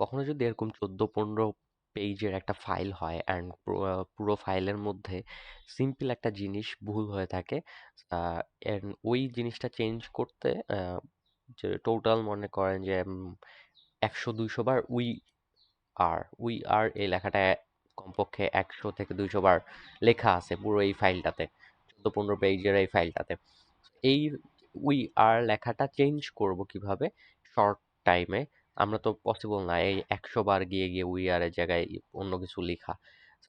কখনো যদি এরকম 14-15 পেজের একটা ফাইল হয় অ্যান্ড পুরো ফাইলের মধ্যে সিম্পল একটা জিনিস ভুল হয়ে থাকে, and ওই জিনিসটা চেঞ্জ করতে যে টোটাল মনে করেন যে 100-200 বার উই আর এই লেখাটা কমপক্ষে 100 থেকে 200 বার লেখা আছে পুরো এই ফাইলটাতে, 14-15 পেজের এই ফাইলটাতে। এই উই আর লেখাটা চেঞ্জ করব কিভাবে শর্ট টাইমে? আমরা তো পসিবল না এই 100 বার গিয়ে গিয়ে উই আর এর জায়গায় অন্য কিছু লেখা।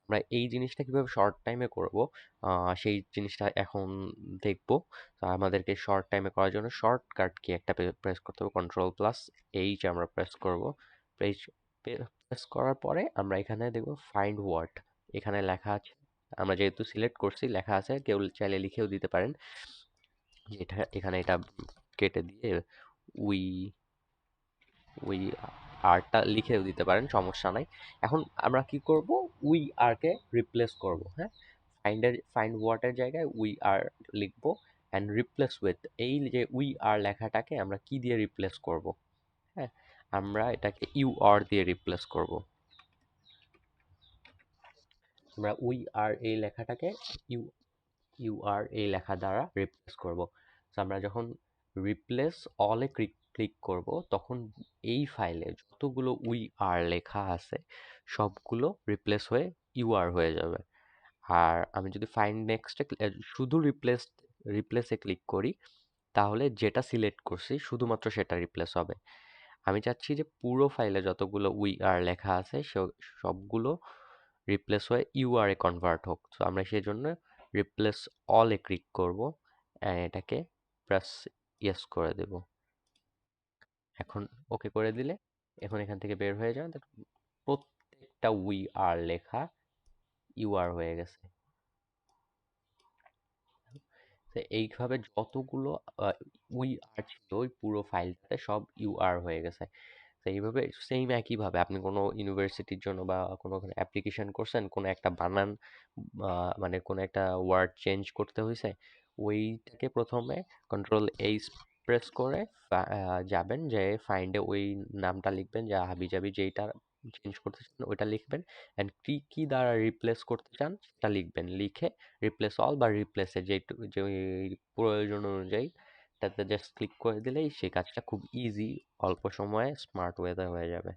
আমরা এই জিনিসটা কিভাবে শর্ট টাইমে করব, সেই জিনিসটা এখন দেখব। তো আমাদেরকে শর্ট টাইমে করার জন্য শর্টকাট কি একটা প্রেস করতে হবে, ctrl+H আমরা প্রেস করব। প্রেস করার পরে আমরা এখানে দেখব ফাইন্ড ওয়ার্ড, এখানে লেখা আছে। আমরা যেহেতু সিলেক্ট করছি লেখা আছে, কেউ চাইলে লিখেও দিতে পারেন যে এখানে এটা কেটে দিয়ে উই উই আরটা লিখেও দিতে পারেন, সমস্যা নাই। এখন আমরা কি করব, উই আর কে রিপ্লেস করব। হ্যাঁ, ফাইন্ড ওয়ার্ডের জায়গায় উই আর লিখবো অ্যান্ড রিপ্লেস উইথ, এই যে উই আর লেখাটাকে আমরা কি দিয়ে রিপ্লেস করব? হ্যাঁ, আমরা এটাকে ইউ আর দিয়ে রিপ্লেস করব। আমরা উই আর এই লেখাটাকে ইউ ইউ আর এই লেখা দ্বারা রিপ্লেস করব। তো আমরা যখন রিপ্লেস অলে ক্লিক করব, তখন এই ফাইলে যতগুলো উই আর লেখা আছে সবগুলো রিপ্লেস হয়ে ইউ আর হয়ে যাবে। আর আমি যদি ফাইন্ড নেক্সটে শুধু রিপ্লেসে ক্লিক করি, তাহলে যেটা সিলেক্ট করছি শুধুমাত্র সেটা রিপ্লেস হবে। আমি চাচ্ছি যে পুরো ফাইলে যতগুলো উই আর লেখা আছে সবগুলো রিপ্লেস হয়ে ইউ আর এ কনভার্ট হোক। তো আমরা সেই জন্য রিপ্লেস অল এ ক্লিক করব, এটাকে প্রেস ইয়েস করে দেব। এখন ওকে করে দিলে এখন এখান থেকে বের হয়ে যান, প্রত্যেকটা উই আর লেখা ইউ আর হয়ে গেছে। তো এইভাবে যতগুলো উই আর ছিল ওই পুরো ফাইলটাতে সব ইউ আর হয়ে গেছে। তো এইভাবে সেম একইভাবে আপনি কোনো ইউনিভার্সিটির জন্য বা কোনো অ্যাপ্লিকেশন করছেন, কোনো একটা বানান মানে কোনো একটা ওয়ার্ড চেঞ্জ করতে হয়েছে, ওইটাকে প্রথমে ctrl+H প্রেস করে যাবেন, যে ফাইন্ডে ওই নামটা লিখবেন, যা হাবিজাবি যেইটা চেঞ্জ করতে চান ওইটা লিখবেন, অ্যান্ড কি কি দ্বারা রিপ্লেস করতে চান সেটা লিখবেন, লিখে রিপ্লেস অল বা রিপ্লেসে যে প্রয়োজন অনুযায়ী তাতে জাস্ট ক্লিক করে দিলেই সেই কাজটা খুব ইজি, অল্প সময়ে স্মার্ট ওয়েতে হয়ে যাবে।